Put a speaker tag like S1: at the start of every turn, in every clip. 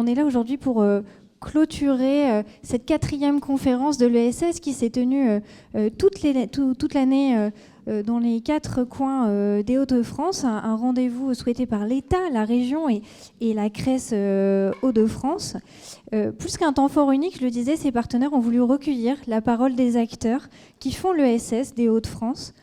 S1: est là aujourd'hui pour clôturer cette 4e conférence de l'ESS qui s'est tenue toute l'année dans les 4 coins des Hauts-de-France, un rendez-vous souhaité par l'État, la région et la CRES Hauts-de-France. Plus qu'un temps fort unique, je le disais, ces partenaires ont voulu recueillir la parole des acteurs qui font l'ESS des Hauts-de-France.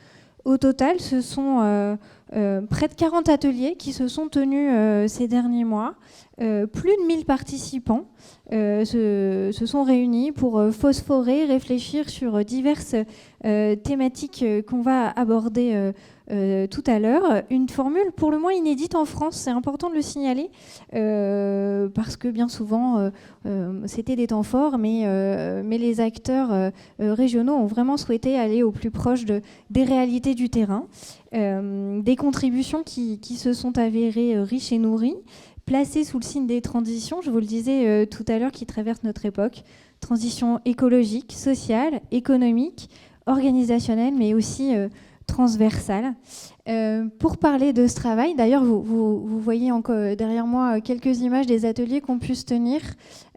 S1: Au total, ce sont près de 40 ateliers qui se sont tenus ces derniers mois. Plus de 1000 participants se sont réunis pour phosphorer, réfléchir sur diverses thématiques qu'on va aborder tout à l'heure. Une formule pour le moins inédite en France, c'est important de le signaler, parce que bien souvent, c'était des temps forts, mais les acteurs régionaux ont vraiment souhaité aller au plus proche des réalités du terrain. Des contributions qui se sont avérées riches et nourries, placées sous le signe des transitions, je vous le disais tout à l'heure, qui traversent notre époque. Transition écologique, sociale, économique, organisationnelle, mais aussi transversale. Pour parler de ce travail, d'ailleurs, vous voyez encore derrière moi quelques images des ateliers qu'on pu se tenir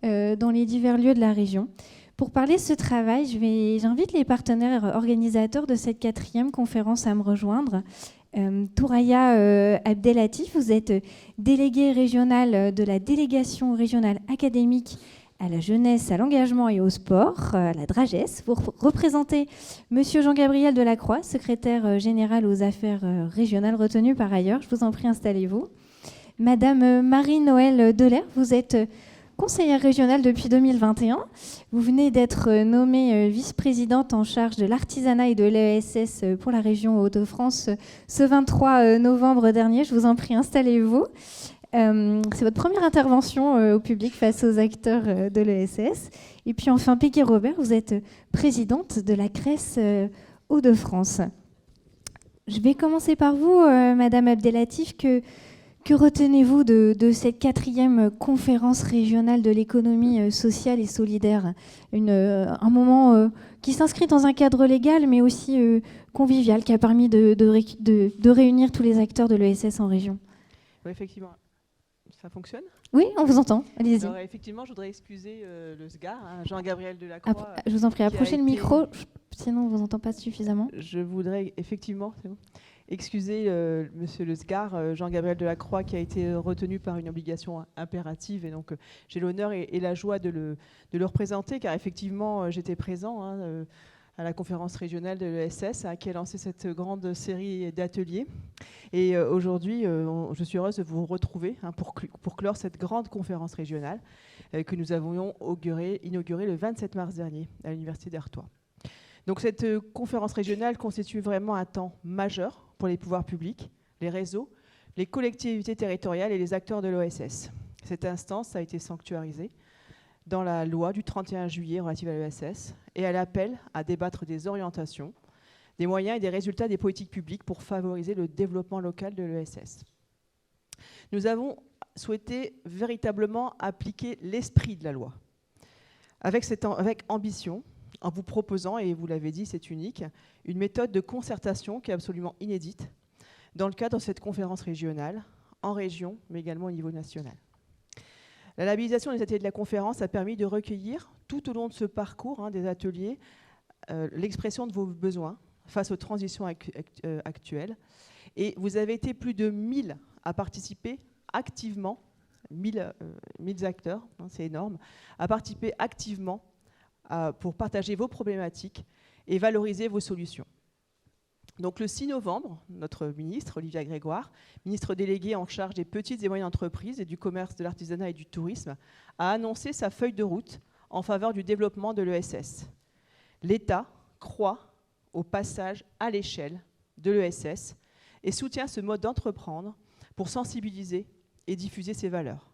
S1: dans les divers lieux de la région. Pour parler de ce travail, j'invite les partenaires organisateurs de cette 4e conférence à me rejoindre. Touraya Abdelatif, vous êtes déléguée régionale de la délégation régionale académique à la jeunesse, à l'engagement et au sport, à la DRAGES. Vous représentez Monsieur Jean-Gabriel Delacroix, secrétaire général aux affaires régionales retenu par ailleurs. Je vous en prie, installez-vous. Madame Marie-Noëlle Delair, vous êtes conseillère régionale depuis 2021. Vous venez d'être nommée vice-présidente en charge de l'artisanat et de l'ESS pour la région Hauts-de-France ce 23 novembre dernier. Je vous en prie, installez-vous. C'est votre première intervention au public face aux acteurs de l'ESS. Et puis enfin, Peggy Robert, vous êtes présidente de la CRES Hauts-de-France. Je vais commencer par vous, Madame Abdelatif. Que retenez-vous de cette 4e conférence régionale de l'économie sociale et solidaire ? Un moment qui s'inscrit dans un cadre légal, mais aussi convivial, qui a permis de réunir tous les acteurs de l'ESS en région.
S2: Oui, effectivement. Ça fonctionne ?
S1: Oui, on vous entend. Allez-y.
S2: Alors, effectivement, je voudrais excuser le SGAR, Jean-Gabriel Delacroix.
S1: Je vous en prie, approchez le micro, sinon on ne vous entend pas suffisamment.
S2: Je voudrais effectivement excuser monsieur le SGAR, Jean-Gabriel Delacroix, qui a été retenu par une obligation impérative. Et donc, j'ai l'honneur et la joie de le représenter, car effectivement, j'étais présent à la conférence régionale de l'ESS qui a lancé cette grande série d'ateliers. Et aujourd'hui, je suis heureuse de vous retrouver pour clore cette grande conférence régionale que nous avons inaugurée le 27 mars dernier à l'Université d'Artois. Donc cette conférence régionale constitue vraiment un temps majeur pour les pouvoirs publics, les réseaux, les collectivités territoriales et les acteurs de l'OSS. Cette instance a été sanctuarisée dans la loi du 31 juillet relative à l'ESS et elle appelle à débattre des orientations, des moyens et des résultats des politiques publiques pour favoriser le développement local de l'ESS. Nous avons souhaité véritablement appliquer l'esprit de la loi avec ambition, en vous proposant, et vous l'avez dit, c'est unique, une méthode de concertation qui est absolument inédite dans le cadre de cette conférence régionale, en région, mais également au niveau national. La labellisation des ateliers de la conférence a permis de recueillir, tout au long de ce parcours des ateliers, l'expression de vos besoins face aux transitions actuelles. Et vous avez été plus de 1000 à participer activement, 1000 acteurs, c'est énorme, à participer activement pour partager vos problématiques et valoriser vos solutions. Donc le 6 novembre, notre ministre, Olivia Grégoire, ministre déléguée en charge des petites et moyennes entreprises et du commerce, de l'artisanat et du tourisme, a annoncé sa feuille de route en faveur du développement de l'ESS. L'État croit au passage à l'échelle de l'ESS et soutient ce mode d'entreprendre pour sensibiliser et diffuser ses valeurs.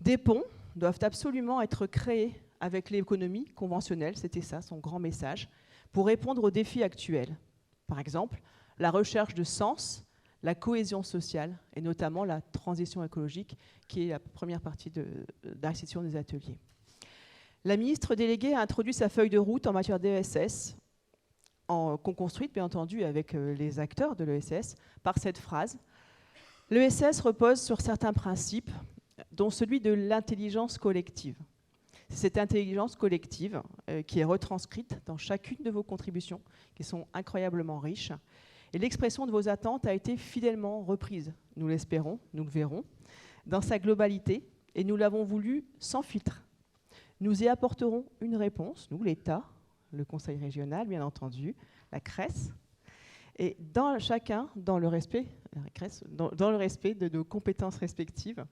S2: Des ponts doivent absolument être créés avec l'économie conventionnelle, c'était ça son grand message, pour répondre aux défis actuels. Par exemple, la recherche de sens, la cohésion sociale et notamment la transition écologique qui est la première partie de la session des ateliers. La ministre déléguée a introduit sa feuille de route en matière d'ESS, co-construite bien entendu avec les acteurs de l'ESS, par cette phrase. L'ESS repose sur certains principes dont celui de l'intelligence collective. C'est cette intelligence collective qui est retranscrite dans chacune de vos contributions, qui sont incroyablement riches. Et l'expression de vos attentes a été fidèlement reprise, nous l'espérons, nous le verrons, dans sa globalité, et nous l'avons voulu sans filtre. Nous y apporterons une réponse, nous, l'État, le Conseil régional, bien entendu, la CRES, et chacun dans le respect, dans le respect de nos compétences respectives.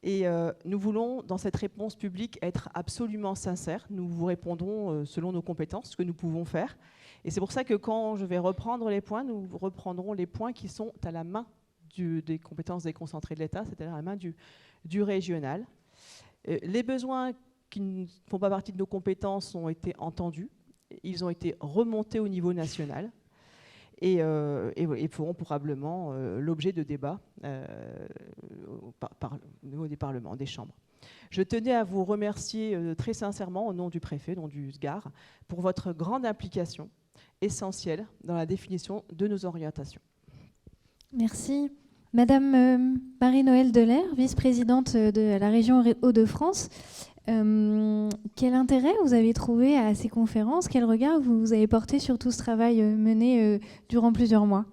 S2: Et nous voulons, dans cette réponse publique, être absolument sincères. Nous vous répondrons selon nos compétences, ce que nous pouvons faire. Et c'est pour ça que quand je vais reprendre les points, nous reprendrons les points qui sont à la main des compétences déconcentrées de l'État, c'est-à-dire à la main du régional. Les besoins qui ne font pas partie de nos compétences ont été entendus. Ils ont été remontés au niveau national. Et feront probablement l'objet de débats au niveau des parlements, des chambres. Je tenais à vous remercier très sincèrement au nom du préfet, au nom du SGAR, pour votre grande implication essentielle dans la définition de nos orientations.
S1: Merci. Madame Marie-Noëlle Delair, vice-présidente de la région Hauts-de-France, quel intérêt vous avez trouvé à ces conférences? Quel regard vous avez porté sur tout ce travail mené durant plusieurs mois?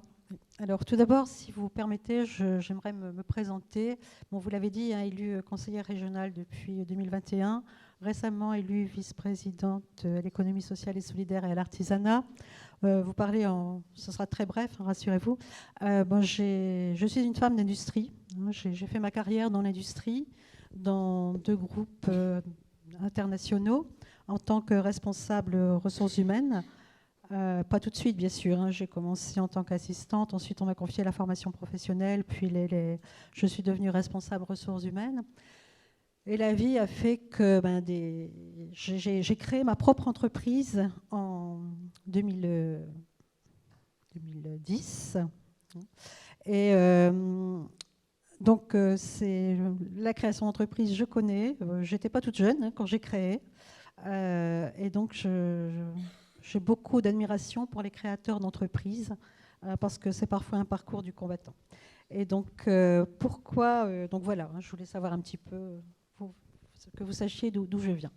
S3: Alors tout d'abord, si vous permettez, j'aimerais me présenter. Bon, vous l'avez dit, élue conseillère régionale depuis 2021, récemment élue vice-présidente à l'économie sociale et solidaire et à l'artisanat. Vous parlez ce sera très bref, rassurez-vous. Je suis une femme d'industrie. J'ai fait ma carrière dans l'industrie, dans 2 groupes internationaux, en tant que responsable ressources humaines. Pas tout de suite, bien sûr. J'ai commencé en tant qu'assistante. Ensuite, on m'a confié la formation professionnelle. Puis, je suis devenue responsable ressources humaines. Et la vie a fait que j'ai créé ma propre entreprise en 2010. Et donc, c'est la création d'entreprise, je connais. Je n'étais pas toute jeune quand j'ai créé. Et donc, j'ai beaucoup d'admiration pour les créateurs d'entreprises parce que c'est parfois un parcours du combattant. Et donc, pourquoi donc voilà, je voulais savoir un petit peu, que vous sachiez d'où je viens.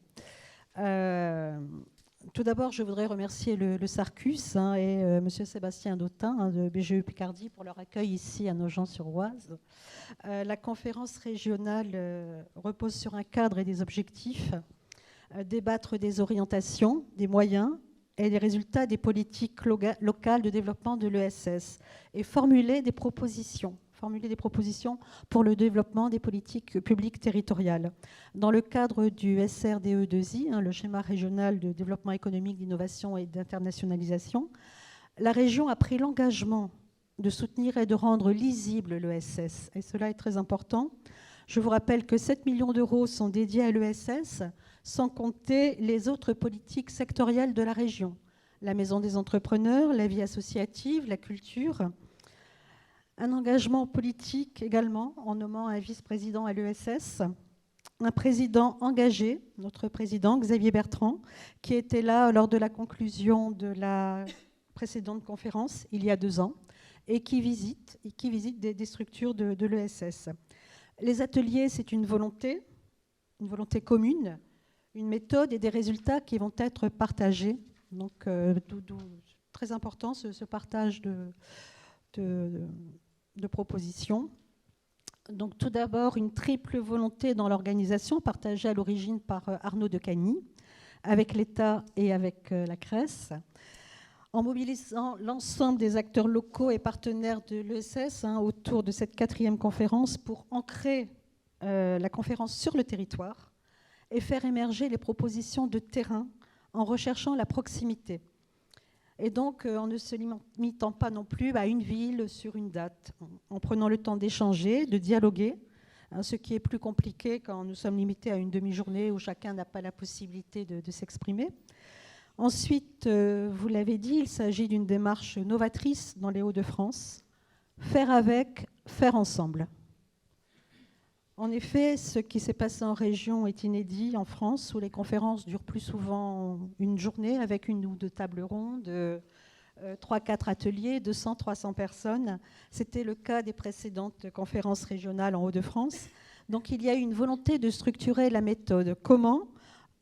S3: Tout d'abord, je voudrais remercier le Sarcus et M. Sébastien Dautin de BGE Picardie pour leur accueil ici à Nogent-sur-Oise. La conférence régionale repose sur un cadre et des objectifs, débattre des orientations, des moyens et des résultats des politiques locales de développement de l'ESS et formuler des propositions pour le développement des politiques publiques territoriales. Dans le cadre du SRDE2I, le schéma régional de développement économique, d'innovation et d'internationalisation, la région a pris l'engagement de soutenir et de rendre lisible l'ESS. Et cela est très important. Je vous rappelle que 7 millions d'euros sont dédiés à l'ESS, sans compter les autres politiques sectorielles de la région. La maison des entrepreneurs, la vie associative, la culture. Un engagement politique également, en nommant un vice-président à l'ESS. Un président engagé, notre président Xavier Bertrand, qui était là lors de la conclusion de la précédente conférence, il y a 2 ans, et qui visite des structures de l'ESS. Les ateliers, c'est une volonté commune, une méthode et des résultats qui vont être partagés. Donc, très important ce partage de propositions. Donc, tout d'abord, une triple volonté dans l'organisation, partagée à l'origine par Arnaud Decagny, avec l'État et avec la CRES, en mobilisant l'ensemble des acteurs locaux et partenaires de l'ESS autour de cette 4e conférence pour ancrer la conférence sur le territoire et faire émerger les propositions de terrain en recherchant la proximité. Et donc, en ne se limitant pas non plus à une ville sur une date, en prenant le temps d'échanger, de dialoguer, ce qui est plus compliqué quand nous sommes limités à une demi-journée où chacun n'a pas la possibilité de s'exprimer. Ensuite, vous l'avez dit, il s'agit d'une démarche novatrice dans les Hauts-de-France. Faire avec, faire ensemble. En effet, ce qui s'est passé en région est inédit en France, où les conférences durent plus souvent une journée avec 1 ou 2 tables rondes, 3-4 ateliers, 200-300 personnes. C'était le cas des précédentes conférences régionales en Hauts-de-France. Donc il y a une volonté de structurer la méthode. Comment ?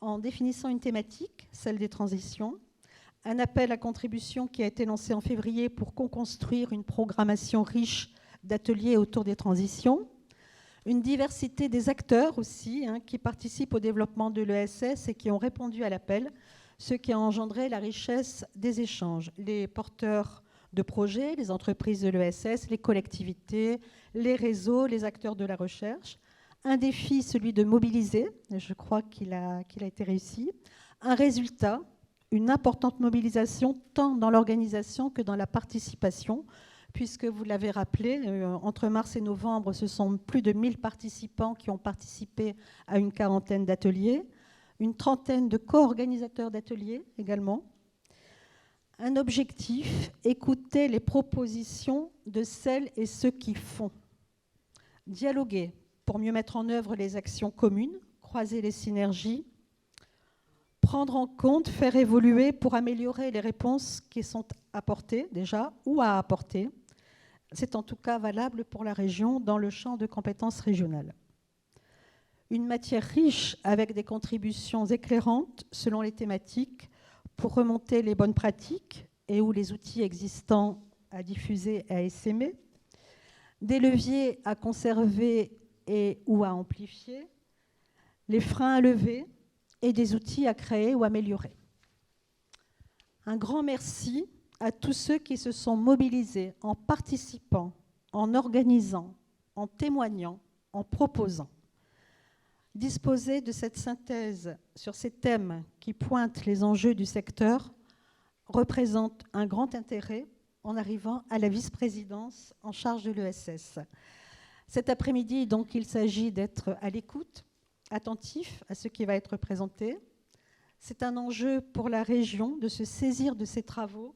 S3: En définissant une thématique, celle des transitions, un appel à contribution qui a été lancé en février pour co-construire une programmation riche d'ateliers autour des transitions, une diversité des acteurs aussi, qui participent au développement de l'ESS et qui ont répondu à l'appel, ce qui a engendré la richesse des échanges. Les porteurs de projets, les entreprises de l'ESS, les collectivités, les réseaux, les acteurs de la recherche. Un défi, celui de mobiliser, et je crois qu'il a été réussi. Un résultat, une importante mobilisation tant dans l'organisation que dans la participation, puisque vous l'avez rappelé, entre mars et novembre, ce sont plus de 1000 participants qui ont participé à une 40aine d'ateliers, une 30aine de co-organisateurs d'ateliers également. Un objectif, écouter les propositions de celles et ceux qui font. Dialoguer pour mieux mettre en œuvre les actions communes, croiser les synergies, prendre en compte, faire évoluer pour améliorer les réponses qui sont apportées déjà ou à apporter. C'est en tout cas valable pour la région dans le champ de compétences régionales. Une matière riche avec des contributions éclairantes selon les thématiques pour remonter les bonnes pratiques et ou les outils existants à diffuser et à essaimer, des leviers à conserver et ou à amplifier, les freins à lever et des outils à créer ou améliorer. Un grand merci à tous ceux qui se sont mobilisés en participant, en organisant, en témoignant, en proposant. Disposer de cette synthèse sur ces thèmes qui pointent les enjeux du secteur représente un grand intérêt en arrivant à la vice-présidence en charge de l'ESS. Cet après-midi, donc, il s'agit d'être à l'écoute, attentif à ce qui va être présenté. C'est un enjeu pour la région de se saisir de ces travaux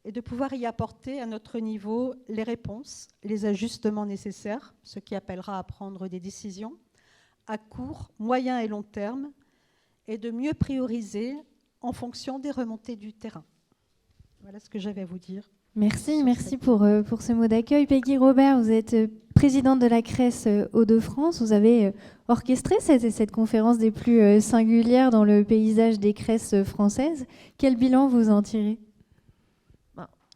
S3: et de pouvoir y apporter à notre niveau les réponses, les ajustements nécessaires, ce qui appellera à prendre des décisions à court, moyen et long terme, et de mieux prioriser en fonction des remontées du terrain. Voilà ce que j'avais à vous dire.
S1: Merci pour ce mot d'accueil. Peggy Robert, vous êtes présidente de la CRES Hauts-de-France. Vous avez orchestré cette conférence des plus singulières dans le paysage des CRES françaises. Quel bilan vous en tirez ?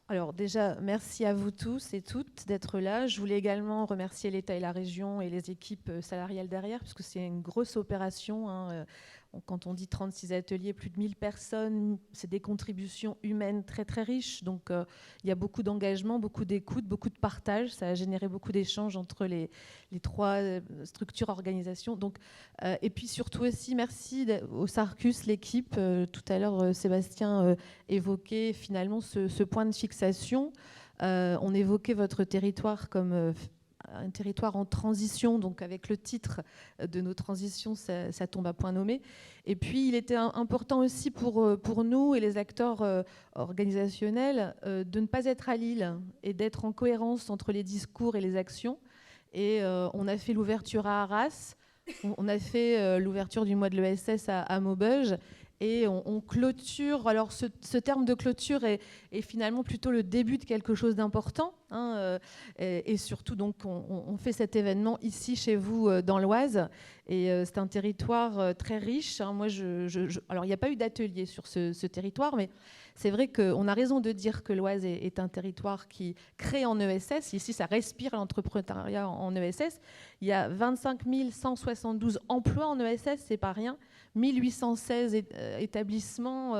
S4: Alors déjà, merci à vous tous et toutes d'être là. Je voulais également remercier l'État et la région et les équipes salariales derrière, parce que c'est une grosse opération. Quand on dit 36 ateliers, plus de 1000 personnes, c'est des contributions humaines très très riches. Donc il y a beaucoup d'engagement, beaucoup d'écoute, beaucoup de partage. Ça a généré beaucoup d'échanges entre les trois structures, organisations. Donc, et puis surtout aussi, merci au Sarcus, l'équipe. Tout à l'heure, Sébastien évoquait finalement ce point de fixation. On évoquait votre territoire comme un territoire en transition, donc avec le titre de nos transitions, ça tombe à point nommé. Et puis, il était important aussi pour nous et les acteurs organisationnels de ne pas être à Lille et d'être en cohérence entre les discours et les actions. Et on a fait l'ouverture à Arras, on a fait l'ouverture du mois de l'ESS à Maubeuge. Et on clôture, alors ce terme de clôture est finalement plutôt le début de quelque chose d'important. Et surtout, donc, on fait cet événement ici, chez vous, dans l'Oise. Et c'est un territoire très riche. Moi, alors, il n'y a pas eu d'atelier sur ce territoire, mais c'est vrai qu'on a raison de dire que l'Oise est un territoire qui crée en ESS. Ici, ça respire l'entrepreneuriat en ESS. Il y a 25 172 emplois en ESS, c'est pas rien. 1816 établissements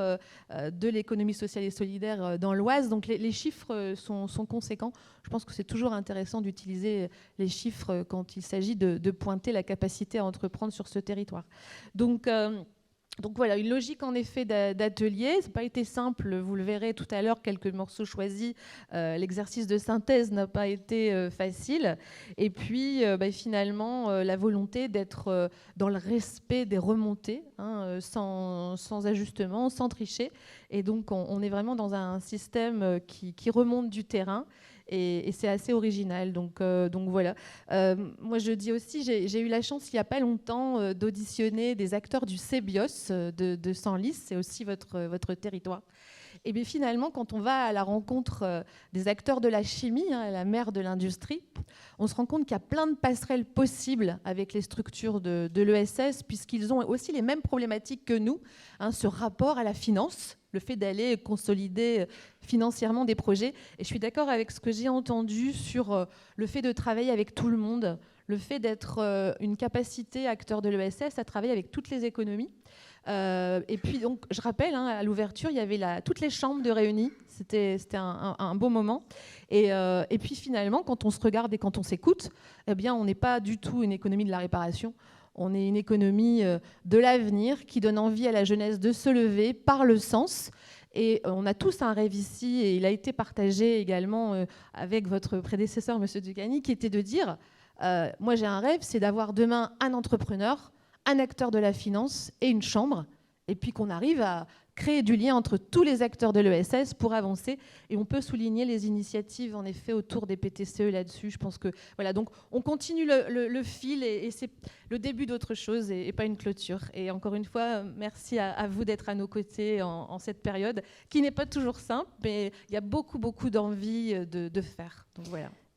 S4: de l'économie sociale et solidaire dans l'Oise. Donc les chiffres sont conséquents. Je pense que c'est toujours intéressant d'utiliser les chiffres quand il s'agit de pointer la capacité à entreprendre sur ce territoire. Donc voilà, une logique en effet d'atelier. Ça n'a pas été simple, vous le verrez tout à l'heure, quelques morceaux choisis. L'exercice de synthèse n'a pas été facile. Et puis finalement, la volonté d'être dans le respect des remontées, sans ajustement, sans tricher. Et donc on est vraiment dans un système qui remonte du terrain. Et c'est assez original. Donc voilà. Moi, je dis aussi, j'ai eu la chance, il n'y a pas longtemps, d'auditionner des acteurs du CEBIOS de Senlis. C'est aussi votre territoire. Et bien finalement, quand on va à la rencontre des acteurs de la chimie, la mère de l'industrie, on se rend compte qu'il y a plein de passerelles possibles avec les structures de l'ESS, puisqu'ils ont aussi les mêmes problématiques que nous, ce rapport à la finance, le fait d'aller consolider financièrement des projets. Et je suis d'accord avec ce que j'ai entendu sur le fait de travailler avec tout le monde, le fait d'être une capacité acteur de l'ESS à travailler avec toutes les économies. Et puis donc, je rappelle, à l'ouverture, il y avait toutes les chambres de réunis. C'était un beau moment. Et puis finalement, quand on se regarde et quand on s'écoute, eh bien, on n'est pas du tout une économie de la réparation. On est une économie de l'avenir qui donne envie à la jeunesse de se lever par le sens. Et on a tous un rêve ici, et il a été partagé également avec votre prédécesseur, M. Dugani, qui était de dire, moi j'ai un rêve, c'est d'avoir demain un entrepreneur, un acteur de la finance et une chambre, et puis qu'on arrive à créer du lien entre tous les acteurs de l'ESS pour avancer. Et on peut souligner les initiatives, en effet, autour des PTCE là-dessus. Je pense que, voilà, donc on continue le fil, et c'est le début d'autre chose et pas une clôture. Et encore une fois, merci à vous d'être à nos côtés en cette période, qui n'est pas toujours simple, mais il y a beaucoup, beaucoup d'envie de faire. Donc voilà.